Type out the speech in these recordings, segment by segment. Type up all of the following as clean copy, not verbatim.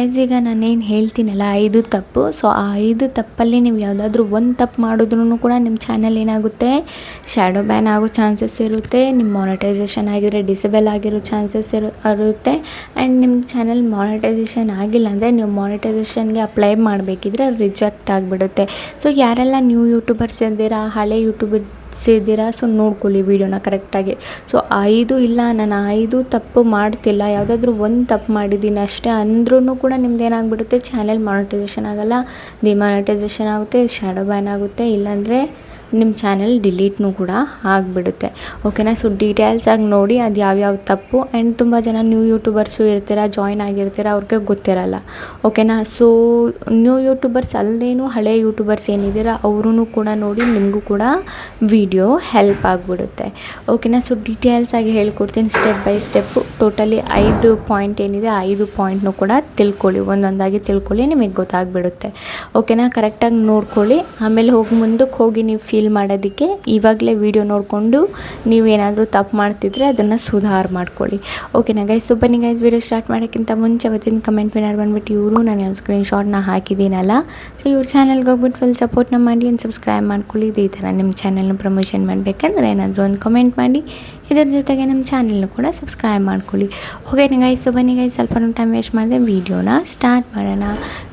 Guys, ಈಗ ನಾನೇನು ಹೇಳ್ತೀನಲ್ಲ 5 ತಪ್ಪು. ಸೊ ಆ 5 ತಪ್ಪಲ್ಲಿ ನೀವು ಯಾವುದಾದ್ರೂ ಒಂದು ತಪ್ಪು ಮಾಡಿದ್ರೂ ಕೂಡ ನಿಮ್ಮ ಚಾನಲ್ ಏನಾಗುತ್ತೆ, ಶ್ಯಾಡೋ ಬ್ಯಾನ್ ಆಗೋ ಚಾನ್ಸಸ್ ಇರುತ್ತೆ. ನಿಮ್ಮ ಮಾನಿಟೈಸೇಷನ್ ಆಗಿದ್ರೆ ಡಿಸೇಬಲ್ ಆಗಿರೋ ಚಾನ್ಸಸ್ ಇರುತ್ತೆ. ಆ್ಯಂಡ್ ನಿಮ್ಮ ಚಾನಲ್ ಮಾನಿಟೈಸೇಷನ್ ಆಗಿಲ್ಲ ಅಂದರೆ ನೀವು ಮಾನಿಟೈಸೇಷನ್ಗೆ ಅಪ್ಲೈ ಮಾಡಬೇಕಿದ್ರೆ ರಿಜೆಕ್ಟ್ ಆಗಿಬಿಡುತ್ತೆ. ಸೊ ಯಾರೆಲ್ಲ ನ್ಯೂ ಯೂಟ್ಯೂಬರ್ಸ್ ಇದ್ದೀರಾ, ಹಳೆ ಯೂಟ್ಯೂಬರ್ಸ್ ಇದ್ದೀರಾ, ಸೊ ನೋಡ್ಕೊಳ್ಳಿ ವೀಡಿಯೋನ ಕರೆಕ್ಟಾಗಿ. ಸೊ 5 ಇಲ್ಲ, ನಾನು 5 ತಪ್ಪು ಮಾಡ್ತಿಲ್ಲ, ಯಾವುದಾದ್ರೂ ಒಂದು ತಪ್ಪು ಮಾಡಿದ್ದೀನಿ ಅಷ್ಟೇ ಅಂದ್ರೂ ಕೂಡ ನಿಮ್ದು ಏನಾಗ್ಬಿಡುತ್ತೆ, ಚಾನಲ್ ಮಾನಿಟೈಸೇಷನ್ ಆಗೋಲ್ಲ, ಡಿಮಾನಿಟೈಸೇಷನ್ ಆಗುತ್ತೆ, ಶ್ಯಾಡೋ ಬ್ಯಾನ್ ಆಗುತ್ತೆ, ಇಲ್ಲಾಂದರೆ ನಿಮ್ಮ ಚಾನಲ್ ಡಿಲೀಟ್ನೂ ಕೂಡ ಆಗಿಬಿಡುತ್ತೆ. ಓಕೆನಾ. ಸೊ ಡೀಟೇಲ್ಸಾಗಿ ನೋಡಿ ಅದು ಯಾವ್ಯಾವ ತಪ್ಪು. ಆ್ಯಂಡ್ ತುಂಬ ಜನ ನ್ಯೂ ಯೂಟ್ಯೂಬರ್ಸು ಇರ್ತೀರ, ಜಾಯ್ನ್ ಆಗಿರ್ತೀರ, ಅವ್ರಿಗೆ ಗೊತ್ತಿರಲ್ಲ. ಓಕೆನಾ. ಸೊ ನ್ಯೂ ಯೂಟ್ಯೂಬರ್ಸ್ ಅಲ್ಲದೇನು ಹಳೆ ಯೂಟ್ಯೂಬರ್ಸ್ ಏನಿದ್ದೀರ ಅವ್ರೂ ಕೂಡ ನೋಡಿ, ನಿಮಗೂ ಕೂಡ ವಿಡಿಯೋ ಹೆಲ್ಪ್ ಆಗಿಬಿಡುತ್ತೆ. ಓಕೆನಾ. ಸೊ ಡೀಟೇಲ್ಸಾಗಿ ಹೇಳ್ಕೊಡ್ತೀನಿ step by step. Totally 5 point ಏನಿದೆ, 5 ಪಾಯಿಂಟ್ನೂ ಕೂಡ ತಿಳ್ಕೊಳ್ಳಿ, ಒಂದೊಂದಾಗಿ ತಿಳ್ಕೊಳ್ಳಿ, ನಿಮಗೆ ಗೊತ್ತಾಗ್ಬಿಡುತ್ತೆ. ಓಕೆನಾ. ಕರೆಕ್ಟಾಗಿ ನೋಡ್ಕೊಳ್ಳಿ. ಆಮೇಲೆ ಮುಂದಕ್ಕೆ ಹೋಗಿ ನೀವು ಫೀಲ್ ಮಾಡೋದಕ್ಕೆ ಇವಾಗಲೇ ವಿಡಿಯೋ ನೋಡಿಕೊಂಡು ನೀವೇನಾದರೂ ತಪ್ಪು ಮಾಡ್ತಿದ್ರೆ ಅದನ್ನು ಸುಧಾರ ಮಾಡ್ಕೊಳ್ಳಿ. ಓಕೆನಾ ಗೈಸ್. ಸೊ ಬನ್ನಿ ಗೈಸ್, ವಿಡಿಯೋ ಸ್ಟಾರ್ಟ್ ಮಾಡೋಕ್ಕಿಂತ ಮುಂಚೆ ಅವತ್ತಿನ ಕಮೆಂಟ್ ವಿನರ್ ಬಂದುಬಿಟ್ಟು ಇವರು ನಾನು ಸ್ಕ್ರೀನ್ಶಾಟ್ನ ಹಾಕಿದ್ದೀನಲ್ಲ, ಸೊ ಇವ್ರ ಚಾನಲ್ಗೆ ಹೋಗ್ಬಿಟ್ಟು ಫುಲ್ ಸಪೋರ್ಟ್ನ ಮಾಡಿ ಒಂದು ಸಬ್ಸ್ಕ್ರೈಬ್ ಮಾಡ್ಕೊಳ್ಳಿ. ಈ ಥರ ನಿಮ್ಮ ಚಾನಲ್ನ ಪ್ರಮೋಷನ್ ಮಾಡಬೇಕಂದ್ರೆ ಏನಾದರೂ ಒಂದು ಕಮೆಂಟ್ ಮಾಡಿ, ಇದರ ಜೊತೆಗೆ ನಮ್ಮ ಚಾನಲ್ನ ಕೂಡ ಸಬ್ಸ್ಕ್ರೈಬ್ ಮಾಡ್ಕೊಳ್ಳಿ. ಓಕೆನಾ ಗೈಸ್. ಸೊ ಬನ್ನಿ ಗೈಸ್, ಸ್ವಲ್ಪ ಟೈಮ್ ವೇಸ್ಟ್ ಮಾಡಿದೆ, ವೀಡಿಯೋನ ಸ್ಟಾರ್ಟ್ ಮಾಡೋಣ.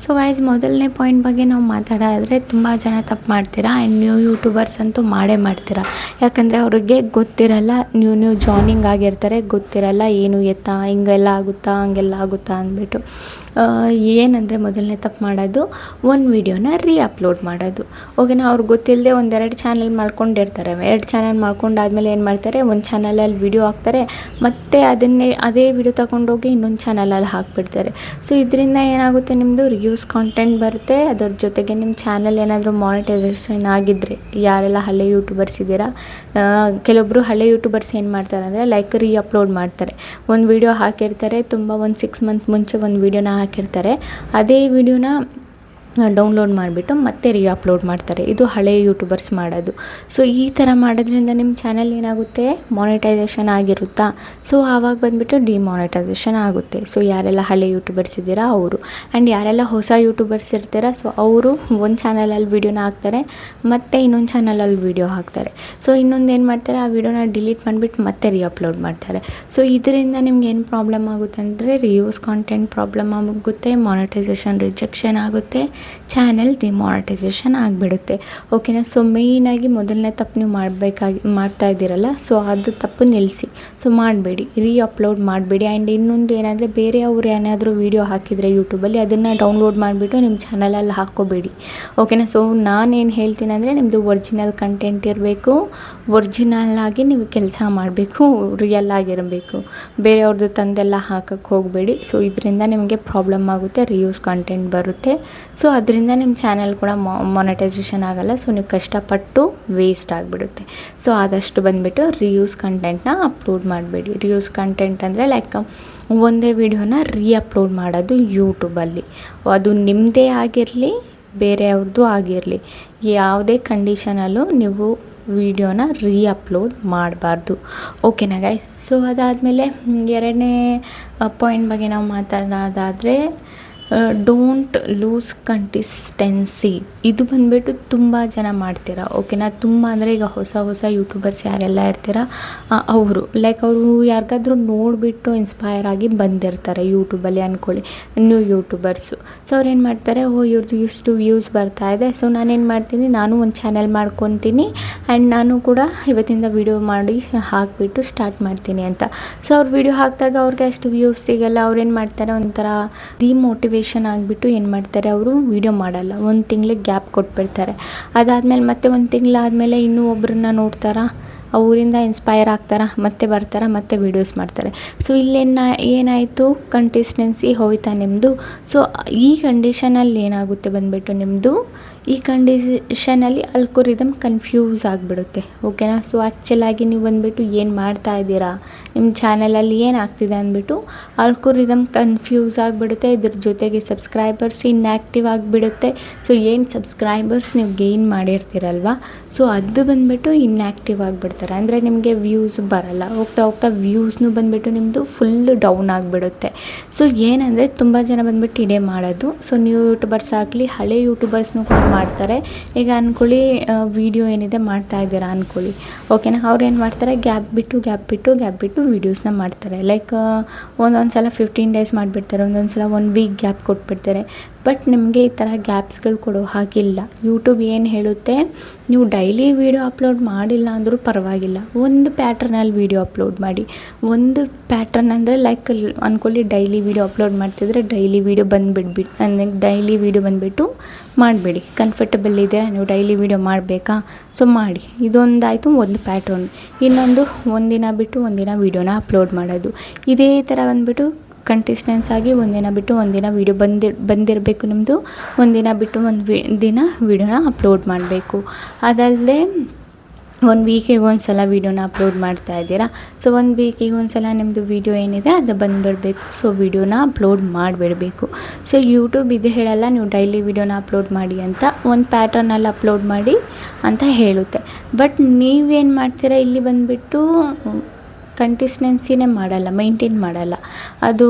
ಸೊ ಗೈಸ್, ಮೊದಲನೇ ಪಾಯಿಂಟ್ ಬಗ್ಗೆ ನಾವು ಮಾತಾಡೋದಾದರೆ ತುಂಬ ಜನ ತಪ್ಪು ಮಾಡ್ತೀರಾ. ಆ್ಯಂಡ್ ನ್ಯೂ ಯೂಟ್ಯೂಬರ್ಸ್ ಅಂತೂ ಮಾಡೇ ಮಾಡ್ತೀರಾ. ಯಾಕಂದರೆ ಅವ್ರಿಗೆ ಗೊತ್ತಿರಲ್ಲ, ನ್ಯೂ ಜಾಯ್ನಿಂಗ್ ಆಗಿರ್ತಾರೆ, ಗೊತ್ತಿರಲ್ಲ ಏನು ಎತ್ತಾ, ಹಿಂಗೆಲ್ಲ ಆಗುತ್ತಾ ಹಂಗೆಲ್ಲ ಆಗುತ್ತಾ ಅಂದ್ಬಿಟ್ಟು. ಏನಂದರೆ ಮೊದಲನೇ ತಪ್ಪು ಮಾಡೋದು, ಒಂದು ವೀಡಿಯೋನ ಅಪ್ಲೋಡ್ ಮಾಡೋದು. ಓಕೆನಾ. ಅವ್ರಿಗೆ ಗೊತ್ತಿಲ್ಲದೆ 1-2 ಚಾನಲ್ ಮಾಡ್ಕೊಂಡಿರ್ತಾರೆ. 2 ಚಾನಲ್ ಮಾಡ್ಕೊಂಡಾದ್ಮೇಲೆ ಏನು ಮಾಡ್ತಾರೆ, ಒಂದು ಚಾನಲಲ್ಲಿ ವೀಡಿಯೋ ಹಾಕ್ತಾರೆ, ಮತ್ತು ಅದೇ ವೀಡಿಯೋ ತಗೊಂಡೋಗಿ ಇನ್ನೊಂದು ಚಾನಲಲ್ಲಿ ಹಾಕ್ಬಿಡ್ತಾರೆ. ಸೊ ಇದರಿಂದ ಏನಾಗುತ್ತೆ, ನಿಮ್ಮದು ರಿವ್ಯೂಸ್ ಕಾಂಟೆಂಟ್ ಬರುತ್ತೆ. ಅದರ ಜೊತೆಗೆ ನಿಮ್ಮ ಚಾನಲ್ ಏನಾದರೂ ಮಾನಿಟೈಸೇಷನ್ ಆಗಿದ್ದರೆ, ಯಾರೆಲ್ಲ ಹಳೆ ಯೂಟ್ಯೂಬರ್ಸ್ ಇದ್ದೀರಾ, ಕೆಲವೊಬ್ಬರು ಹಳೆ ಯೂಟ್ಯೂಬರ್ಸ್ ಏನು ಮಾಡ್ತಾರೆ ಅಂದರೆ ಲೈಕ್ ಅಪ್ಲೋಡ್ ಮಾಡ್ತಾರೆ. ಒಂದು ವೀಡಿಯೋ ಹಾಕಿರ್ತಾರೆ, ತುಂಬ ಒಂದು 6 ಮಂತ್ ಮುಂಚೆ ಒಂದು ವೀಡಿಯೋನ ಹಾಕಿರ್ತಾರೆ, ಅದೇ ವೀಡಿಯೋನ ಡೌನ್ಲೋಡ್ ಮಾಡಿಬಿಟ್ಟು ಮತ್ತೆ ಅಪ್ಲೋಡ್ ಮಾಡ್ತಾರೆ. ಇದು ಹಳೆ ಯೂಟ್ಯೂಬರ್ಸ್ ಮಾಡೋದು. ಸೊ ಈ ಥರ ಮಾಡೋದ್ರಿಂದ ನಿಮ್ಮ ಚಾನಲ್ ಏನಾಗುತ್ತೆ, ಮಾನಿಟೈಸೇಷನ್ ಆಗಿರುತ್ತಾ, ಸೊ ಆವಾಗ ಬಂದುಬಿಟ್ಟು ಡಿಮಾನಿಟೈಸೇಷನ್ ಆಗುತ್ತೆ. ಸೊ ಯಾರೆಲ್ಲ ಹಳೆ ಯೂಟ್ಯೂಬರ್ಸ್ ಇದ್ದೀರಾ ಅವರು. ಆ್ಯಂಡ್ ಯಾರೆಲ್ಲ ಹೊಸ ಯೂಟ್ಯೂಬರ್ಸ್ ಇರ್ತೀರ, ಸೊ ಅವರು ಒಂದು ಚಾನಲಲ್ಲಿ ವೀಡಿಯೋನ ಹಾಕ್ತಾರೆ, ಮತ್ತು ಇನ್ನೊಂದು ಚಾನಲಲ್ಲಿ ವೀಡಿಯೋ ಹಾಕ್ತಾರೆ. ಸೊ ಇನ್ನೊಂದು ಏನು ಮಾಡ್ತಾರೆ, ಆ ವೀಡಿಯೋನ ಡಿಲೀಟ್ ಮಾಡಿಬಿಟ್ಟು ಮತ್ತೆ ಅಪ್ಲೋಡ್ ಮಾಡ್ತಾರೆ. ಸೊ ಇದರಿಂದ ನಿಮ್ಗೆ ಏನು ಪ್ರಾಬ್ಲಮ್ ಆಗುತ್ತೆ ಅಂದರೆ, ರಿವ್ಯೂಸ್ ಕಾಂಟೆಂಟ್ ಪ್ರಾಬ್ಲಮ್ ಆಗುತ್ತೆ, ಮಾನಿಟೈಸೇಷನ್ ರಿಜೆಕ್ಷನ್ ಆಗುತ್ತೆ, ಚಾನಲ್ ಡಿಮಾನಿಟೈಸೇಷನ್ ಆಗಿಬಿಡುತ್ತೆ. ಓಕೆನಾ. ಸೊ ಮೇಯ್ನಾಗಿ ಮೊದಲನೇ ತಪ್ಪು ನೀವು ಮಾಡ್ತಾ ಇದ್ದೀರಲ್ಲ, ಸೊ ಅದು ತಪ್ಪು ನಿಲ್ಲಿಸಿ. ಸೊ ಮಾಡಬೇಡಿ, ಅಪ್ಲೋಡ್ ಮಾಡಬೇಡಿ. ಆ್ಯಂಡ್ ಇನ್ನೊಂದು ಏನಂದರೆ, ಬೇರೆ ಅವ್ರು ಏನಾದರೂ ವೀಡಿಯೋ ಹಾಕಿದರೆ ಯೂಟ್ಯೂಬಲ್ಲಿ ಅದನ್ನು ಡೌನ್ಲೋಡ್ ಮಾಡಿಬಿಟ್ಟು ನಿಮ್ಮ ಚಾನಲಲ್ಲಿ ಹಾಕ್ಕೋಬೇಡಿ. ಓಕೆನಾ. ಸೊ ನಾನೇನು ಹೇಳ್ತೀನಿ ಅಂದರೆ, ನಿಮ್ಮದು ಒರಿಜಿನಲ್ ಕಂಟೆಂಟ್ ಇರಬೇಕು, ಒರಿಜಿನಲ್ ಆಗಿ ನೀವು ಕೆಲಸ ಮಾಡಬೇಕು, ರಿಯಲ್ ಆಗಿರಬೇಕು. ಬೇರೆಯವ್ರದ್ದು ತಂದೆಲ್ಲ ಹಾಕಕ್ಕೆ ಹೋಗಬೇಡಿ. ಸೊ ಇದರಿಂದ ನಿಮಗೆ ಪ್ರಾಬ್ಲಮ್ ಆಗುತ್ತೆ, ರಿವ್ಯೂಸ್ ಕಂಟೆಂಟ್ ಬರುತ್ತೆ. ಸೊ ಅದರಿಂದ ನಿಮ್ಮ ಚಾನಲ್ ಕೂಡ ಮಾನಿಟೈಸೇಷನ್ ಆಗೋಲ್ಲ. ಸೊ ನೀವು ಕಷ್ಟಪಟ್ಟು ವೇಸ್ಟ್ ಆಗಿಬಿಡುತ್ತೆ. ಸೊ ಆದಷ್ಟು ಬಂದುಬಿಟ್ಟು ರಿವ್ಯೂಸ್ ಕಂಟೆಂಟ್ನ ಅಪ್ಲೋಡ್ ಮಾಡಬೇಡಿ. ರಿವ್ಯೂಸ್ ಕಂಟೆಂಟ್ ಅಂದರೆ ಲೈಕ್ ಒಂದೇ ವೀಡಿಯೋನ ಅಪ್ಲೋಡ್ ಮಾಡೋದು ಯೂಟ್ಯೂಬಲ್ಲಿ, ಅದು ನಿಮ್ಮದೇ ಆಗಿರಲಿ ಬೇರೆಯವ್ರದ್ದು ಆಗಿರಲಿ, ಯಾವುದೇ ಕಂಡೀಷನಲ್ಲೂ ನೀವು ವೀಡಿಯೋನ ಅಪ್ಲೋಡ್ ಮಾಡಬಾರ್ದು. ಓಕೆನಾ ಗೈಸ್. ಸೊ ಅದಾದಮೇಲೆ ಎರಡನೇ ಪಾಯಿಂಟ್ ಬಗ್ಗೆ ನಾವು ಮಾತಾಡೋದಾದರೆ, ಡೋಂಟ್ ಲೂಸ್ ಕನ್ಸಿಸ್ಟೆನ್ಸಿ. ಇದು ಬಂದುಬಿಟ್ಟು ತುಂಬ ಜನ ಮಾಡ್ತೀರಾ. ಓಕೆನಾ. ತುಂಬ ಅಂದರೆ ಈಗ ಹೊಸ ಯೂಟ್ಯೂಬರ್ಸ್ ಯಾರೆಲ್ಲ ಇರ್ತೀರ ಅವರು ಯಾರಿಗಾದ್ರೂ ನೋಡಿಬಿಟ್ಟು ಇನ್ಸ್ಪೈರ್ ಆಗಿ ಬಂದಿರ್ತಾರೆ ಯೂಟ್ಯೂಬಲ್ಲಿ ಅಂದ್ಕೊಳ್ಳಿ, ನ್ಯೂ ಯೂಟ್ಯೂಬರ್ಸು. ಸೊ ಅವ್ರು ಏನು ಮಾಡ್ತಾರೆ, ಇವ್ರದ್ದು ಇಷ್ಟು ವ್ಯೂಸ್ ಬರ್ತಾ ಇದೆ, ಸೊ ನಾನೇನು ಮಾಡ್ತೀನಿ, ನಾನು ಒಂದು ಚಾನಲ್ ಮಾಡ್ಕೊತೀನಿ, ಆ್ಯಂಡ್ ನಾನು ಕೂಡ ಇವತ್ತಿಂದ ವೀಡಿಯೋ ಮಾಡಿ ಹಾಕಿಬಿಟ್ಟು ಸ್ಟಾರ್ಟ್ ಮಾಡ್ತೀನಿ ಅಂತ. ಸೊ ಅವ್ರು ವೀಡಿಯೋ ಹಾಕಿದಾಗ ಅವ್ರಿಗೆ ಅಷ್ಟು ವ್ಯೂಸ್ ಸಿಗಲ್ಲ. ಅವ್ರೇನು ಮಾಡ್ತಾರೆ, ಒಂಥರ ಡಿಮೋಟಿವೇಷನ್ ಆಗಿಬಿಟ್ಟು ಏನು ಮಾಡ್ತಾರೆ, ಅವರು ವೀಡಿಯೋ ಮಾಡಲ್ಲ, ಒಂದು ತಿಂಗಳಿಗೆ ಗ್ಯಾಪ್ ಕೊಟ್ಬಿಡ್ತಾರೆ. ಅದಾದಮೇಲೆ ಮತ್ತೆ ಒಂದು ತಿಂಗಳಾದಮೇಲೆ ಇನ್ನೂ ಒಬ್ಬರನ್ನ ನೋಡ್ತಾರಾ, ಅವರಿಂದ ಇನ್ಸ್ಪೈರ್ ಆಗ್ತಾರ, ಮತ್ತೆ ಬರ್ತಾರೆ, ಮತ್ತೆ ವೀಡಿಯೋಸ್ ಮಾಡ್ತಾರೆ. ಸೊ ಏನಾಯಿತು, ಕನ್ಸಿಸ್ಟೆನ್ಸಿ ಹೋಯ್ತಾ ನಿಮ್ಮದು. ಸೊ ಈ ಕಂಡೀಷನಲ್ಲಿ ಏನಾಗುತ್ತೆ ಬಂದುಬಿಟ್ಟು ನಿಮ್ಮದು, ಈ ಕಂಡೀಷನಲ್ಲಿ ಅಲ್ಗೋರಿದಮ್ ಕನ್ಫ್ಯೂಸ್ ಆಗಿಬಿಡುತ್ತೆ. ಓಕೆನಾ. ಸೊ ಆ್ಯಕ್ಚುಲಾಗಿ ನೀವು ಬಂದುಬಿಟ್ಟು ಏನು ಮಾಡ್ತಾ ಇದ್ದೀರಾ, ನಿಮ್ಮ ಚಾನಲಲ್ಲಿ ಏನಾಗ್ತಿದೆ ಅಂದ್ಬಿಟ್ಟು ಅಲ್ಗೋರಿದಮ್ ಕನ್ಫ್ಯೂಸ್ ಆಗಿಬಿಡುತ್ತೆ. ಇದ್ರ ಜೊತೆಗೆ ಸಬ್ಸ್ಕ್ರೈಬರ್ಸ್ ಇನ್ಆ್ಯಕ್ಟಿವ್ ಆಗಿಬಿಡುತ್ತೆ. ಸೊ ಏನು ಸಬ್ಸ್ಕ್ರೈಬರ್ಸ್ ನೀವು ಗೇನ್ ಮಾಡಿರ್ತೀರಲ್ವ, ಸೊ ಅದು ಬಂದುಬಿಟ್ಟು ಇನ್ಆ್ಯಕ್ಟಿವ್ ಆಗಿಬಿಡ್ತಾರೆ. ಮಾಡಿಬಿಡ್ತಾರೆ. ಅಂದರೆ ನಿಮಗೆ ವ್ಯೂಸ್ ಬರಲ್ಲ, ಹೋಗ್ತಾ ಹೋಗ್ತಾ ವ್ಯೂಸ್ನು ಬಂದುಬಿಟ್ಟು ನಿಮ್ಮದು ಫುಲ್ಲು ಡೌನ್ ಆಗಿಬಿಡುತ್ತೆ. ಸೊ ಏನಂದರೆ ತುಂಬ ಜನ ಬಂದುಬಿಟ್ಟು ಇದೇ ಮಾಡೋದು. ಸೊ ನ್ಯೂ ಯೂಟ್ಯೂಬರ್ಸ್ ಆಗಲಿ ಹಳೆ ಯೂಟ್ಯೂಬರ್ಸ್ನೂ ಕೂಡ ಮಾಡ್ತಾರೆ. ಈಗ ಅಂದ್ಕೊಳ್ಳಿ ವೀಡಿಯೋ ಏನಿದೆ ಮಾಡ್ತಾ ಇದ್ದೀರಾ ಅಂದ್ಕೊಳ್ಳಿ, ಓಕೆನಾ. ಅವ್ರು ಏನು ಮಾಡ್ತಾರೆ, ಗ್ಯಾಪ್ ಬಿಟ್ಟು ವೀಡಿಯೋಸ್ನ ಮಾಡ್ತಾರೆ. ಲೈಕ್ ಒಂದೊಂದು ಸಲ 15 ಡೇಸ್ ಮಾಡಿಬಿಡ್ತಾರೆ, ಒಂದೊಂದು ಸಲ 1 ವೀಕ್ ಗ್ಯಾಪ್ ಕೊಟ್ಬಿಡ್ತಾರೆ. ಬಟ್ ನಿಮಗೆ ಈ ಥರ ಗ್ಯಾಪ್ಸ್ಗಳು ಕೊಡೋ ಹಾಗಿಲ್ಲ. ಯೂಟ್ಯೂಬ್ ಏನು ಹೇಳುತ್ತೆ, ನೀವು ಡೈಲಿ ವೀಡಿಯೋ ಅಪ್ಲೋಡ್ ಮಾಡಿಲ್ಲ ಅಂದರೂ ಪರವಾಗಿಲ್ಲ, ಒಂದು ಪ್ಯಾಟ್ರನಲ್ಲಿ ವೀಡಿಯೋ ಅಪ್ಲೋಡ್ ಮಾಡಿ. ಒಂದು ಪ್ಯಾಟ್ರನ್ ಅಂದರೆ ಲೈಕ್ ಅಂದ್ಕೊಳ್ಳಿ ಡೈಲಿ ವೀಡಿಯೋ ಅಪ್ಲೋಡ್ ಮಾಡ್ತಿದ್ರೆ ಡೈಲಿ ವೀಡಿಯೋ ಅಂದರೆ ಡೈಲಿ ವೀಡಿಯೋ ಬಂದುಬಿಟ್ಟು ಮಾಡಬೇಡಿ. ಕಂಫರ್ಟಬಲ್ ಇದ್ದೀರಾ, ನೀವು ಡೈಲಿ ವೀಡಿಯೋ ಮಾಡಬೇಕಾ, ಸೊ ಮಾಡಿ. ಇದೊಂದಾಯಿತು ಒಂದು ಪ್ಯಾಟ್ರನ್. ಇನ್ನೊಂದು ಒಂದಿನ ಬಿಟ್ಟು ಒಂದಿನ ವೀಡಿಯೋನ ಅಪ್ಲೋಡ್ ಮಾಡೋದು. ಇದೇ ಥರ ಬಂದುಬಿಟ್ಟು ಕಂಟಿಸ್ಟೆನ್ಸ್ ಆಗಿ ಒಂದಿನ ಬಿಟ್ಟು ಒಂದಿನ ವೀಡಿಯೋ ಬಂದಿರಬೇಕು ನಿಮ್ಮದು. ಒಂದಿನ ಬಿಟ್ಟು ದಿನ ವೀಡಿಯೋನ ಅಪ್ಲೋಡ್ ಮಾಡಬೇಕು. ಅದಲ್ಲದೆ 1 ವೀಕಿಗೆ ಒಂದು ಸಲ ವೀಡಿಯೋನ ಅಪ್ಲೋಡ್ ಮಾಡ್ತಾ ಇದ್ದೀರಾ, ಸೊ 1 ವೀಕಿಗೆ ಒಂದು ಸಲ ನಿಮ್ಮದು ವೀಡಿಯೋ ಏನಿದೆ ಅದು ಬಂದುಬಿಡಬೇಕು. ಸೊ ವೀಡಿಯೋನ ಅಪ್ಲೋಡ್ ಮಾಡಿಬಿಡಬೇಕು. ಸೊ ಯೂಟ್ಯೂಬ್ ಇದು ಹೇಳಲ್ಲ ನೀವು ಡೈಲಿ ವೀಡಿಯೋನ ಅಪ್ಲೋಡ್ ಮಾಡಿ ಅಂತ, ಒಂದು ಪ್ಯಾಟರ್ನಲ್ಲಿ ಅಪ್ಲೋಡ್ ಮಾಡಿ ಅಂತ ಹೇಳುತ್ತೆ. ಬಟ್ ನೀವೇನು ಮಾಡ್ತೀರಾ, ಇಲ್ಲಿ ಬಂದುಬಿಟ್ಟು ಕಂಟಿಸ್ಟೆನ್ಸಿನೇ ಮಾಡಲ್ಲ, ಮೈಂಟೈನ್ ಮಾಡಲ್ಲ. ಅದು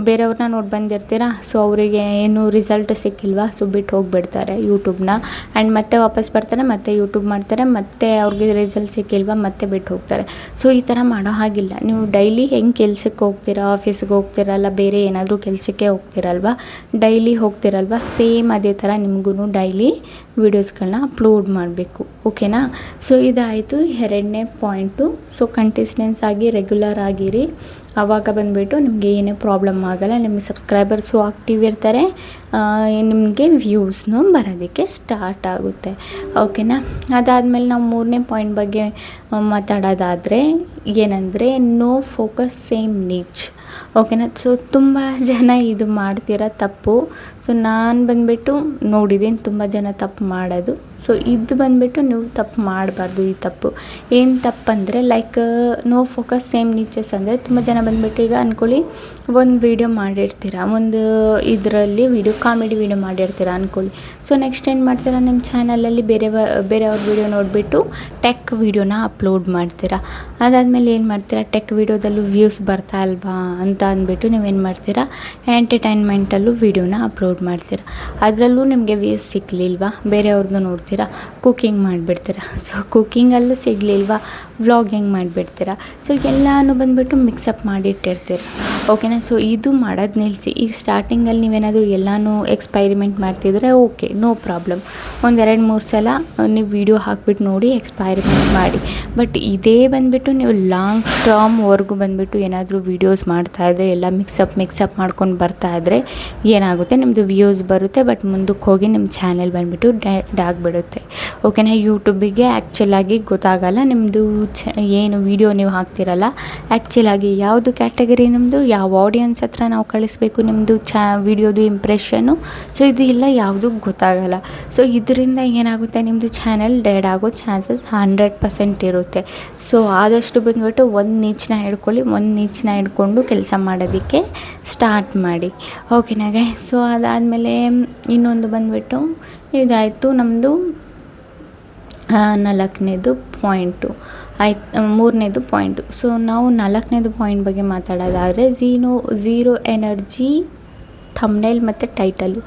ಬೇರೆಯವ್ರನ್ನ ನೋಡಿ ಬಂದಿರ್ತೀರಾ, ಸೊ ಅವರಿಗೆ ಏನು ರಿಸಲ್ಟ್ ಸಿಕ್ಕಿಲ್ವಾ, ಸೊ ಬಿಟ್ಟು ಹೋಗಿಬಿಡ್ತಾರೆ ಯೂಟ್ಯೂಬ್ನ. ಆ್ಯಂಡ್ ಮತ್ತೆ ವಾಪಸ್ ಬರ್ತಾರೆ, ಮತ್ತೆ ಯೂಟ್ಯೂಬ್ ಮಾಡ್ತಾರೆ, ಮತ್ತೆ ಅವ್ರಿಗೆ ರಿಸಲ್ಟ್ ಸಿಕ್ಕಿಲ್ವಾ ಮತ್ತೆ ಬಿಟ್ಟು ಹೋಗ್ತಾರೆ. ಸೊ ಈ ಥರ ಮಾಡೋ ಹಾಗಿಲ್ಲ. ನೀವು ಡೈಲಿ ಹೆಂಗೆ ಕೆಲ್ಸಕ್ಕೆ ಹೋಗ್ತೀರಾ, ಆಫೀಸ್ಗೆ ಹೋಗ್ತಿರಲ್ಲ, ಬೇರೆ ಏನಾದರೂ ಕೆಲಸಕ್ಕೆ ಹೋಗ್ತಿರಲ್ವ, ಡೈಲಿ ಹೋಗ್ತಿರಲ್ವ, ಸೇಮ್ ಅದೇ ಥರ ನಿಮಗೂ ಡೈಲಿ ವೀಡಿಯೋಸ್ಗಳನ್ನ ಅಪ್ಲೋಡ್ ಮಾಡಬೇಕು, ಓಕೆನಾ. ಸೊ ಇದಾಯಿತು 2ನೇ ಪಾಯಿಂಟು. ಸೊ ಕಂಟಿಸ್ಟೆನ್ಸ್ ಆಗಿ ರೆಗ್ಯುಲರ್ ಆಗಿರಿ, ಆವಾಗ ಬಂದುಬಿಟ್ಟು ನಿಮಗೆ ಏನೇ ಪ್ರಾಬ್ಲಮ್ ಆಗೋಲ್ಲ. ನಿಮ್ಮ ಸಬ್ಸ್ಕ್ರೈಬರ್ಸು ಆಕ್ಟಿವ್ ಇರ್ತಾರೆ, ನಿಮಗೆ ವ್ಯೂಸ್ನು ಬರೋದಕ್ಕೆ ಸ್ಟಾರ್ಟ್ ಆಗುತ್ತೆ, ಓಕೆನಾ. ಅದಾದಮೇಲೆ ನಾವು 3ನೇ ಪಾಯಿಂಟ್ ಬಗ್ಗೆ ಮಾತಾಡೋದಾದರೆ ಏನಂದರೆ ನೋ ಫೋಕಸ್ ಸೇಮ್ ನೀಚ್, ಓಕೆನಾ. ಸೊ ತುಂಬ ಜನ ಇದು ಮಾಡ್ತೀರಾ ತಪ್ಪು. ಸೊ ನಾನು ಬಂದುಬಿಟ್ಟು ನೋಡಿದ್ದೀನಿ ತುಂಬ ಜನ ತಪ್ಪು ಮಾಡೋದು. ಸೊ ಇದು ಬಂದುಬಿಟ್ಟು ನೀವು ತಪ್ಪು ಮಾಡಬಾರ್ದು. ಈ ತಪ್ಪು ಏನು ತಪ್ಪಂದರೆ ಲೈಕ್ ನೋ ಫೋಕಸ್ ಸೇಮ್ ನೀಚಸ್ ಅಂದರೆ ತುಂಬ ಜನ ಬಂದುಬಿಟ್ಟು ಈಗ ಅಂದ್ಕೊಳ್ಳಿ ಒಂದು ವೀಡಿಯೋ ಮಾಡಿರ್ತೀರ, ಒಂದು ಇದರಲ್ಲಿ ಕಾಮಿಡಿ ವೀಡಿಯೋ ಮಾಡಿರ್ತೀರ ಅಂದ್ಕೊಳ್ಳಿ. ಸೊ ನೆಕ್ಸ್ಟ್ ಏನು ಮಾಡ್ತೀರಾ, ನಿಮ್ಮ ಚಾನಲಲ್ಲಿ ಬೇರೆಯವ್ರ ವೀಡಿಯೋ ನೋಡಿಬಿಟ್ಟು ಟೆಕ್ ವೀಡಿಯೋನ ಅಪ್ಲೋಡ್ ಮಾಡ್ತೀರಾ. ಅದಾದಮೇಲೆ ಏನು ಮಾಡ್ತೀರಾ, ಟೆಕ್ ವೀಡಿಯೋದಲ್ಲೂ ವ್ಯೂಸ್ ಬರ್ತಾ ಅಲ್ವಾ ಅಂತ ಅಂದ್ಬಿಟ್ಟು ನೀವೇನು ಮಾಡ್ತೀರಾ, ಎಂಟರ್ಟೈನ್ಮೆಂಟಲ್ಲೂ ವೀಡಿಯೋನ ಅಪ್ಲೋಡ್ ಮಾಡ್ತೀರಾ. ಅದರಲ್ಲೂ ನಿಮಗೆ ವ್ಯೂಸ್ ಸಿಗಲಿಲ್ವಾ, ಬೇರೆಯವ್ರದ್ದು ನೋಡ್ತೀರಾ, ಕುಕ್ಕಿಂಗ್ ಮಾಡಿಬಿಡ್ತೀರಾ. ಸೊ ಕುಕ್ಕಿಂಗಲ್ಲೂ ಸಿಗಲಿಲ್ವಾ, ವ್ಲಾಗಿಂಗ್ ಮಾಡಿಬಿಡ್ತೀರಾ. ಸೊ ಎಲ್ಲನೂ ಬಂದುಬಿಟ್ಟು ಮಿಕ್ಸಪ್ ಮಾಡಿಟ್ಟಿರ್ತೀರ, ಓಕೆನಾ. ಸೊ ಇದು ಮಾಡೋದು ನಿಲ್ಲಿಸಿ. ಈಗ ಸ್ಟಾರ್ಟಿಂಗಲ್ಲಿ ನೀವೇನಾದರೂ ಎಲ್ಲನೂ ಎಕ್ಸ್ಪೈರಿಮೆಂಟ್ ಮಾಡ್ತಿದ್ರೆ ಓಕೆ, ನೋ ಪ್ರಾಬ್ಲಮ್. 1-2-3 ಸಲ ನೀವು ವೀಡಿಯೋ ಹಾಕ್ಬಿಟ್ಟು ನೋಡಿ ಎಕ್ಸ್ಪೈರಿಮೆಂಟ್ ಮಾಡಿ. ಬಟ್ ಇದೇ ಬಂದುಬಿಟ್ಟು ನೀವು ಲಾಂಗ್ ಟರ್ಮ್ವರೆಗೂ ಬಂದುಬಿಟ್ಟು ಏನಾದರೂ ವೀಡಿಯೋಸ್ ಮಾಡ್ತಾಯಿದ್ರೆ ಎಲ್ಲ ಮಿಕ್ಸಪ್ ಮಾಡ್ಕೊಂಡು ಬರ್ತಾಯಿದ್ರೆ ಏನಾಗುತ್ತೆ, ನಿಮ್ಮದು ವ್ಯೂಸ್ ಬರುತ್ತೆ, ಬಟ್ ಮುಂದಕ್ಕೆ ಹೋಗಿ ನಿಮ್ಮ ಚಾನೆಲ್ ಬಂದುಬಿಟ್ಟು ಡೆಡ್ ಆಗಿಬಿಡುತ್ತೆ, ಓಕೆನಾ. ಯೂಟ್ಯೂಬಿಗೆ ಆ್ಯಕ್ಚುಲಾಗಿ ಗೊತ್ತಾಗಲ್ಲ ನಿಮ್ಮದು ಏನು ವೀಡಿಯೋ ನೀವು ಹಾಕ್ತಿರಲ್ಲ ಆ್ಯಕ್ಚುಲಾಗಿ ಯಾವುದು ಕ್ಯಾಟಗರಿ ನಿಮ್ಮದು, ಯಾವ ಆಡಿಯನ್ಸ್ ಹತ್ರ ನಾವು ಕಳಿಸ್ಬೇಕು ನಿಮ್ಮದು ವೀಡಿಯೋದು ಇಂಪ್ರೆಷನ್ನು. ಸೊ ಇದು ಎಲ್ಲ ಯಾವುದೂ ಗೊತ್ತಾಗಲ್ಲ. ಸೊ ಇದರಿಂದ ಏನಾಗುತ್ತೆ, ನಿಮ್ಮದು ಚಾನೆಲ್ ಡೆಡ್ ಆಗೋ ಚಾನ್ಸಸ್ 100% ಇರುತ್ತೆ. ಸೊ ಆದಷ್ಟು ಬಂದುಬಿಟ್ಟು ಒಂದು ನೀಚನ್ನ ಹಿಡ್ಕೊಂಡು ಕೆಲಸ ಮಾಡೋದಕ್ಕೆ ಸ್ಟಾರ್ಟ್ ಮಾಡಿ, ಓಕೆನಾಗೆ. ಸೊ ಅದಾದಮೇಲೆ ಇನ್ನೊಂದು ಬಂದುಬಿಟ್ಟು ಇದಾಯಿತು ನಮ್ಮದು 4ನೇದು ಪಾಯಿಂಟು ಆಯ್ತು, 3ನೇದು ಪಾಯಿಂಟು. ಸೊ ನಾವು 4ನೇದು ಪಾಯಿಂಟ್ ಬಗ್ಗೆ ಮಾತಾಡೋದಾದರೆ ಝೀರೋ ಎನರ್ಜಿ ಥಂಬ್ನೇಲ್ ಮತ್ತು ಟೈಟಲು.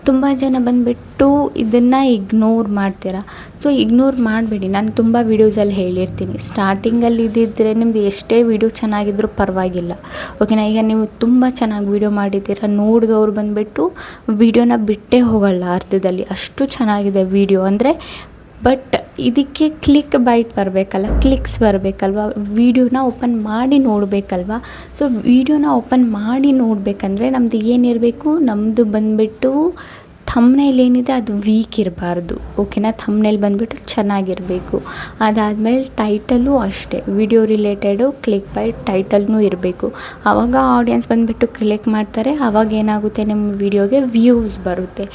ತುಂಬ ಜನ ಬಂದುಬಿಟ್ಟು ಇದನ್ನು ಇಗ್ನೋರ್ ಮಾಡ್ತೀರಾ. ಸೊ ಇಗ್ನೋರ್ ಮಾಡಬೇಡಿ. ನಾನು ತುಂಬ ವೀಡಿಯೋಸಲ್ಲಿ ಹೇಳಿರ್ತೀನಿ, ಸ್ಟಾರ್ಟಿಂಗಲ್ಲಿ ಇದ್ದಿದ್ದರೆ ನಿಮ್ಮದು ಎಷ್ಟೇ ವೀಡಿಯೋ ಚೆನ್ನಾಗಿದ್ರೂ ಪರವಾಗಿಲ್ಲ, ಓಕೆನಾ. ಈಗ ನೀವು ತುಂಬ ಚೆನ್ನಾಗಿ ವೀಡಿಯೋ ಮಾಡಿದ್ದೀರ, ನೋಡಿದವ್ರು ಬಂದುಬಿಟ್ಟು ವೀಡಿಯೋನ ಬಿಟ್ಟೇ ಹೋಗಲ್ಲ ಅರ್ಧದಲ್ಲಿ, ಅಷ್ಟು ಚೆನ್ನಾಗಿದೆ ವೀಡಿಯೋ ಅಂದರೆ. ಬಟ್ ಇದಕ್ಕೆ ಕ್ಲಿಕ್ಸ್ ಬರಬೇಕಲ್ವ, ವೀಡಿಯೋನ ಓಪನ್ ಮಾಡಿ ನೋಡಬೇಕಲ್ವ. ಸೊ ವೀಡಿಯೋನ ಓಪನ್ ಮಾಡಿ ನೋಡಬೇಕಂದ್ರೆ ನಮ್ಮದು ಏನಿರಬೇಕು, ನಮ್ಮದು ಬಂದುಬಿಟ್ಟು ಥಂಬ್ನೇಲ್ ಏನಿದೆ ಅದು ವೀಕ್ ಇರಬಾರ್ದು, ಓಕೆನಾ. ಥಂಬ್ನೇಲ್ ಬಂದುಬಿಟ್ಟು ಚೆನ್ನಾಗಿರಬೇಕು. ಅದಾದಮೇಲೆ ಟೈಟಲು ಅಷ್ಟೇ, ವಿಡಿಯೋ ರಿಲೇಟೆಡು ಕ್ಲಿಕ್ ಬೈ ಟೈಟಲ್ನೂ ಇರಬೇಕು. ಆವಾಗ ಆಡಿಯನ್ಸ್ ಬಂದುಬಿಟ್ಟು ಕ್ಲಿಕ್ ಮಾಡ್ತಾರೆ, ಆವಾಗ ಏನಾಗುತ್ತೆ, ನಿಮ್ಮ ವಿಡಿಯೋಗೆ ವ್ಯೂಸ್ ಬರುತ್ತೆ.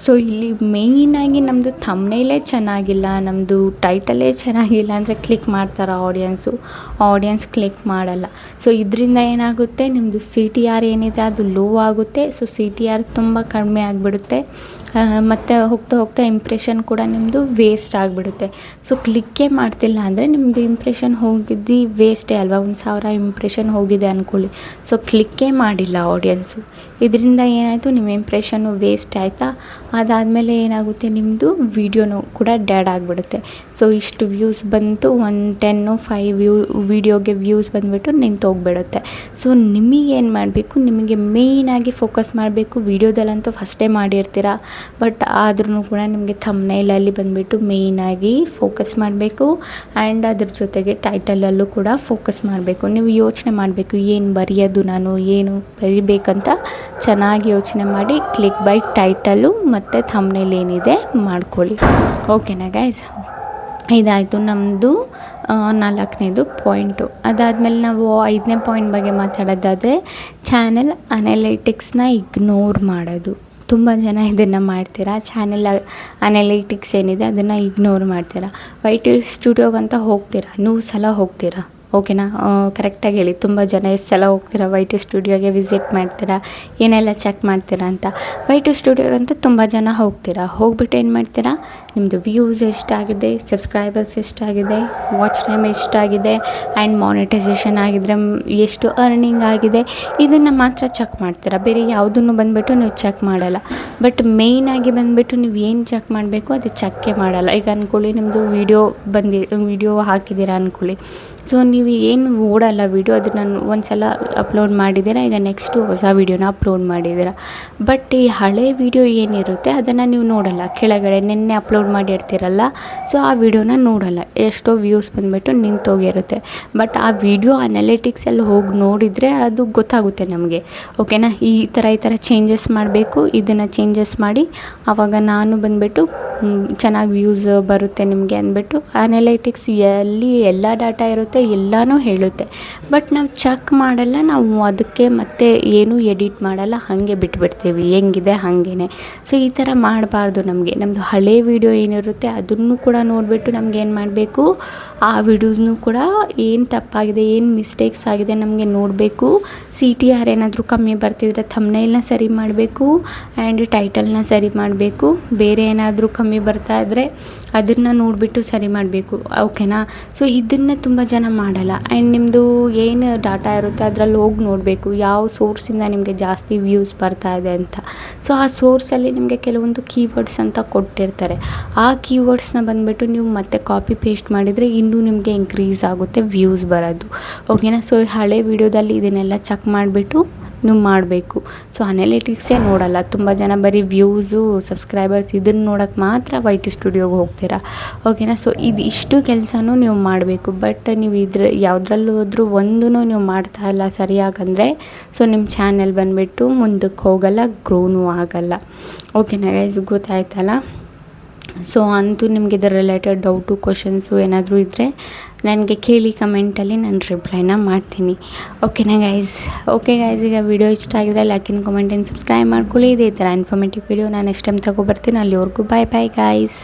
ಸೊ ಇಲ್ಲಿ ಮೇಯ್ನಾಗಿ ನಮ್ಮದು ಥಂಬ್ನೇಲೇ ಚೆನ್ನಾಗಿಲ್ಲ, ನಮ್ಮದು ಟೈಟಲೇ ಚೆನ್ನಾಗಿಲ್ಲ ಅಂದರೆ ಕ್ಲಿಕ್ ಮಾಡ್ತಾರೆ ಆಡಿಯನ್ಸ್ ಕ್ಲಿಕ್ ಮಾಡಲ್ಲ. ಸೊ ಇದರಿಂದ ಏನಾಗುತ್ತೆ, ನಿಮ್ಮದು CTR ಏನಿದೆ ಅದು ಲೋ ಆಗುತ್ತೆ. ಸೊ CTR ತುಂಬ ಕಡಿಮೆ ಆಗಿಬಿಡುತ್ತೆ. ಮತ್ತು ಹೋಗ್ತಾ ಹೋಗ್ತಾ ಇಂಪ್ರೆಷನ್ ಕೂಡ ನಿಮ್ಮದು ವೇಸ್ಟ್ ಆಗಿಬಿಡುತ್ತೆ. ಸೊ ಕ್ಲಿಕ್ಕೇ ಮಾಡ್ತಿಲ್ಲ ಅಂದರೆ ನಿಮ್ಮದು ಇಂಪ್ರೆಷನ್ ಹೋಗಿದ್ದು ವೇಸ್ಟೇ ಅಲ್ವಾ. 1,000 ಇಂಪ್ರೆಷನ್ ಹೋಗಿದೆ ಅಂದ್ಕೊಳ್ಳಿ, ಸೊ ಕ್ಲಿಕ್ಕೇ ಮಾಡಿಲ್ಲ ಆಡಿಯನ್ಸು. ಇದರಿಂದ ಏನಾಯಿತು, ನಿಮ್ಮ ಇಂಪ್ರೆಷನ್ನು ವೇಸ್ಟ್ ಆಯಿತಾ. ಅದಾದಮೇಲೆ ಏನಾಗುತ್ತೆ, ನಿಮ್ಮದು ವೀಡಿಯೋನು ಕೂಡ ಡ್ಯಾಡ್ ಆಗಿಬಿಡುತ್ತೆ. ಸೊ ಇಷ್ಟು ವ್ಯೂಸ್ ಬಂತು, 5 ವೀಡಿಯೋಗೆ ವ್ಯೂಸ್ ಬಂದುಬಿಟ್ಟು ನಿಂತೋಗ್ಬಿಡುತ್ತೆ. ಸೊ ನಿಮಗೇನು ಮಾಡಬೇಕು, ನಿಮಗೆ ಮೇಯ್ನಾಗಿ ಫೋಕಸ್ ಮಾಡಬೇಕು. ವೀಡಿಯೋದಲ್ಲಂತೂ ಫಸ್ಟೇ ಮಾಡಿರ್ತೀರ, ಬಟ್ ಆದ್ರೂ ಕೂಡ ನಿಮಗೆ ಥಂಬ್ನೇಲಲ್ಲಿ ಬಂದುಬಿಟ್ಟು ಮೇಯ್ನಾಗಿ ಫೋಕಸ್ ಮಾಡಬೇಕು. ಆ್ಯಂಡ್ ಅದ್ರ ಜೊತೆಗೆ ಟೈಟಲಲ್ಲೂ ಕೂಡ ಫೋಕಸ್ ಮಾಡಬೇಕು. ನೀವು ಯೋಚನೆ ಮಾಡಬೇಕು, ಏನು ಬರೆಯೋದು, ನಾನು ಏನು ಬರಿಬೇಕಂತ ಚೆನ್ನಾಗಿ ಯೋಚನೆ ಮಾಡಿ ಕ್ಲಿಕ್ ಬೈ ಟೈಟಲು ಮತ್ತು ಥಂಬ್ನೇಲ್ ಏನಿದೆ ಮಾಡ್ಕೊಳ್ಳಿ. ಓಕೆನಾ ಗೈಸ್. ಇದಾಯಿತು ನಮ್ಮದು 4ನೇದು ಪಾಯಿಂಟು. ಅದಾದಮೇಲೆ ನಾವು 5ನೇ ಪಾಯಿಂಟ್ ಬಗ್ಗೆ ಮಾತಾಡೋದಾದರೆ ಚಾನಲ್ ಅನಾಲಿಟಿಕ್ಸ್ನ ಇಗ್ನೋರ್ ಮಾಡೋದು. ತುಂಬ ಜನ ಇದನ್ನು ಮಾಡ್ತೀರಾ, ಚಾನೆಲ್ ಅನಾಲಿಟಿಕ್ಸ್ ಏನಿದೆ ಅದನ್ನು ಇಗ್ನೋರ್ ಮಾಡ್ತೀರಾ. YT ಸ್ಟುಡಿಯೋಗಂತ ಹೋಗ್ತೀರಾ, 100 ಸಲ ಹೋಗ್ತೀರಾ. ಓಕೆನಾ, ಕರೆಕ್ಟಾಗಿ ಹೇಳಿ, ತುಂಬ ಜನ ಎಷ್ಟು ಸಲ ಹೋಗ್ತೀರಾ YT ಸ್ಟುಡಿಯೋಗೆ, ವಿಸಿಟ್ ಮಾಡ್ತೀರಾ, ಏನೆಲ್ಲ ಚೆಕ್ ಮಾಡ್ತೀರಾ ಅಂತ. YT ಸ್ಟುಡಿಯೋಗಂತೂ ತುಂಬ ಜನ ಹೋಗ್ತೀರಾ. ಹೋಗ್ಬಿಟ್ಟು ಏನು ಮಾಡ್ತೀರಾ, ನಿಮ್ಮದು ವ್ಯೂಸ್ ಎಷ್ಟಾಗಿದೆ, ಸಬ್ಸ್ಕ್ರೈಬರ್ಸ್ ಎಷ್ಟಾಗಿದೆ, ವಾಚ್ ಟೈಮ್ ಎಷ್ಟಾಗಿದೆ, ಆ್ಯಂಡ್ ಮಾನಿಟೈಸೇಷನ್ ಆಗಿದ್ರೆ ಎಷ್ಟು ಅರ್ನಿಂಗ್ ಆಗಿದೆ, ಇದನ್ನು ಮಾತ್ರ ಚೆಕ್ ಮಾಡ್ತೀರಾ. ಬೇರೆ ಯಾವುದನ್ನು ಬಂದುಬಿಟ್ಟು ನೀವು ಚೆಕ್ ಮಾಡಲ್ಲ. ಬಟ್ ಮೇಯ್ನಾಗಿ ಬಂದುಬಿಟ್ಟು ನೀವು ಏನು ಚೆಕ್ ಮಾಡಬೇಕು ಅದು ಚೆಕ್ಕೇ ಮಾಡಲ್ಲ. ಈಗ ಅಂದ್ಕೊಳ್ಳಿ, ನಿಮ್ಮದು ವೀಡಿಯೋ ಹಾಕಿದ್ದೀರಾ ಅಂದ್ಕೊಳ್ಳಿ. ಸೊ ನೀವು ಏನು ಓಡಲ್ಲ ವೀಡಿಯೋ, ಅದನ್ನು ಒಂದು ಸಲ ಅಪ್ಲೋಡ್ ಮಾಡಿದ್ದೀರಾ, ಈಗ ನೆಕ್ಸ್ಟು ಹೊಸ ವೀಡಿಯೋನ ಅಪ್ಲೋಡ್ ಮಾಡಿದ್ದೀರಾ. ಬಟ್ ಈ ಹಳೆ ವೀಡಿಯೋ ಏನಿರುತ್ತೆ ಅದನ್ನು ನೀವು ನೋಡಲ್ಲ. ಕೆಳಗಡೆ ನಿನ್ನೆ ಅಪ್ಲೋಡ್ ಮಾಡಿರ್ತೀರಲ್ಲ, ಸೊ ಆ ವೀಡಿಯೋನ ನೋಡಲ್ಲ. ಎಷ್ಟೋ ವ್ಯೂಸ್ ಬಂದುಬಿಟ್ಟು ನಿಂತೋಗಿರುತ್ತೆ. ಬಟ್ ಆ ವಿಡಿಯೋ ಅನಾಲಿಟಿಕ್ಸಲ್ಲಿ ಹೋಗಿ ನೋಡಿದರೆ ಅದು ಗೊತ್ತಾಗುತ್ತೆ ನಮಗೆ. ಓಕೆನಾ, ಈ ಥರ ಚೇಂಜಸ್ ಮಾಡಬೇಕು, ಇದನ್ನು ಚೇಂಜಸ್ ಮಾಡಿ ಆವಾಗ ನಾನು ಬಂದುಬಿಟ್ಟು ಚೆನ್ನಾಗಿ ವ್ಯೂಸ್ ಬರುತ್ತೆ ನಿಮಗೆ ಅಂದ್ಬಿಟ್ಟು ಅನಾಲಿಟಿಕ್ಸ್ ಎಲ್ಲಿ ಎಲ್ಲ ಡಾಟಾ ಇರುತ್ತೆ ಎಲ್ಲನೂ ಹೇಳುತ್ತೆ. ಬಟ್ ನಾವು ಚೆಕ್ ಮಾಡಲ್ಲ, ನಾವು ಅದಕ್ಕೆ ಮತ್ತೆ ಏನು ಎಡಿಟ್ ಮಾಡಲ್ಲ, ಹಾಗೆ ಬಿಟ್ಬಿಡ್ತೀವಿ, ಹೆಂಗಿದೆ ಹಾಗೇ. ಸೊ ಈ ಥರ ಮಾಡಬಾರ್ದು. ನಮ್ಮದು ಹಳೆ ವೀಡಿಯೋ ಏನಿರುತ್ತೆ ಅದನ್ನು ಕೂಡ ನೋಡಿಬಿಟ್ಟು ನಮ್ಗೆ ಏನು ಮಾಡಬೇಕು, ಆ ವಿಡಿಯೋಸ್ನೂ ಕೂಡ ಏನು ತಪ್ಪಾಗಿದೆ, ಏನು ಮಿಸ್ಟೇಕ್ಸ್ ಆಗಿದೆ ನಮಗೆ ನೋಡಬೇಕು. CTR ಏನಾದರೂ ಕಮ್ಮಿ ಬರ್ತಿದ್ರೆ ಥಂಬ್ನೇಲ್ನ ಸರಿ ಮಾಡಬೇಕು, ಆ್ಯಂಡ್ ಟೈಟಲ್ನ ಸರಿ ಮಾಡಬೇಕು. ಬೇರೆ ಏನಾದರೂ ಕಮ್ಮಿ ಬರ್ತಾ ಇದ್ದರೆ ಅದನ್ನು ನೋಡಿಬಿಟ್ಟು ಸರಿ ಮಾಡಬೇಕು. ಓಕೆನಾ. ಸೊ ಇದನ್ನು ತುಂಬ ಜನ ಮಾಡಲ್ಲ. ಆ್ಯಂಡ್ ನಿಮ್ಮದು ಏನು ಡಾಟಾ ಇರುತ್ತೆ ಅದರಲ್ಲಿ ಹೋಗಿ ನೋಡಬೇಕು, ಯಾವ ಸೋರ್ಸಿಂದ ನಿಮಗೆ ಜಾಸ್ತಿ ವ್ಯೂಸ್ ಬರ್ತಾ ಇದೆ ಅಂತ. ಸೊ ಆ ಸೋರ್ಸಲ್ಲಿ ನಿಮಗೆ ಕೆಲವೊಂದು ಕೀವರ್ಡ್ಸ್ ಅಂತ ಕೊಟ್ಟಿರ್ತಾರೆ. ಆ ಕೀವರ್ಡ್ಸ್ನ ಬಂದುಬಿಟ್ಟು ನೀವು ಮತ್ತೆ ಕಾಪಿ ಪೇಸ್ಟ್ ಮಾಡಿದರೆ ಇನ್ನೂ ನಿಮಗೆ ಇನ್ಕ್ರೀಸ್ ಆಗುತ್ತೆ ವ್ಯೂಸ್ ಬರೋದು. ಓಕೆನಾ. ಸೊ ಹಳೆ ವೀಡಿಯೋದಲ್ಲಿ ಇದನ್ನೆಲ್ಲ ಚೆಕ್ ಮಾಡಿಬಿಟ್ಟು ನೀವು ಮಾಡಬೇಕು. ಸೊ ಅನಾಲಿಟಿಕ್ಸೇ ನೋಡಲ್ಲ ತುಂಬ ಜನ, ಬರೀ ವ್ಯೂಸು, ಸಬ್ಸ್ಕ್ರೈಬರ್ಸ್ ಇದನ್ನು ನೋಡೋಕ್ಕೆ ಮಾತ್ರ YT ಸ್ಟುಡಿಯೋಗೆ ಹೋಗ್ತೀರಾ. ಓಕೆನಾ. ಸೊ ಇಷ್ಟು ಕೆಲಸನೂ ನೀವು ಮಾಡಬೇಕು. ಬಟ್ ನೀವು ಯಾವುದ್ರಲ್ಲೂ ಹೋದ್ರೂ ಒಂದೂ ನೀವು ಮಾಡ್ತಾ ಇಲ್ಲ ಸರಿಯಾಗಂದರೆ ಸೊ ನಿಮ್ಮ ಚಾನೆಲ್ ಬಂದುಬಿಟ್ಟು ಮುಂದಕ್ಕೆ ಹೋಗಲ್ಲ, ಗ್ರೋನೂ ಆಗಲ್ಲ. ಓಕೆನಾ ಗೈಸ್, ಗೊತ್ತಾಯ್ತಲ್ಲ. ಸೊ ಅಂತೂ ನಿಮಗೆ ಇದರ ರಿಲೇಟೆಡ್ ಡೌಟು, ಕ್ವಶನ್ಸು ಏನಾದರೂ ಇದ್ದರೆ ನನಗೆ ಕೇಳಿ ಕಮೆಂಟಲ್ಲಿ ನಾನು ರಿಪ್ಲೈನ ಮಾಡ್ತೀನಿ. ಓಕೆನಾ ಗೈಸ್. ಓಕೆ ಗೈಸ್, ಈಗ ವಿಡಿಯೋ ಇಷ್ಟ ಆಗಿದ್ರೆ like and comment and subscribe ಮಾಡ್ಕೊಳ್ಳಿ. ಇದೇ ಥರ ಇನ್ಫಾರ್ಮೇಟಿವ್ ವಿಡಿಯೋ ನಾನು ನೆಕ್ಸ್ಟ್ ಟೈಮ್ ತಗೊಬರ್ತೀನಿ. ಅಲ್ಲಿವರೆಗೂ ಬಾಯ್ ಗೈಸ್.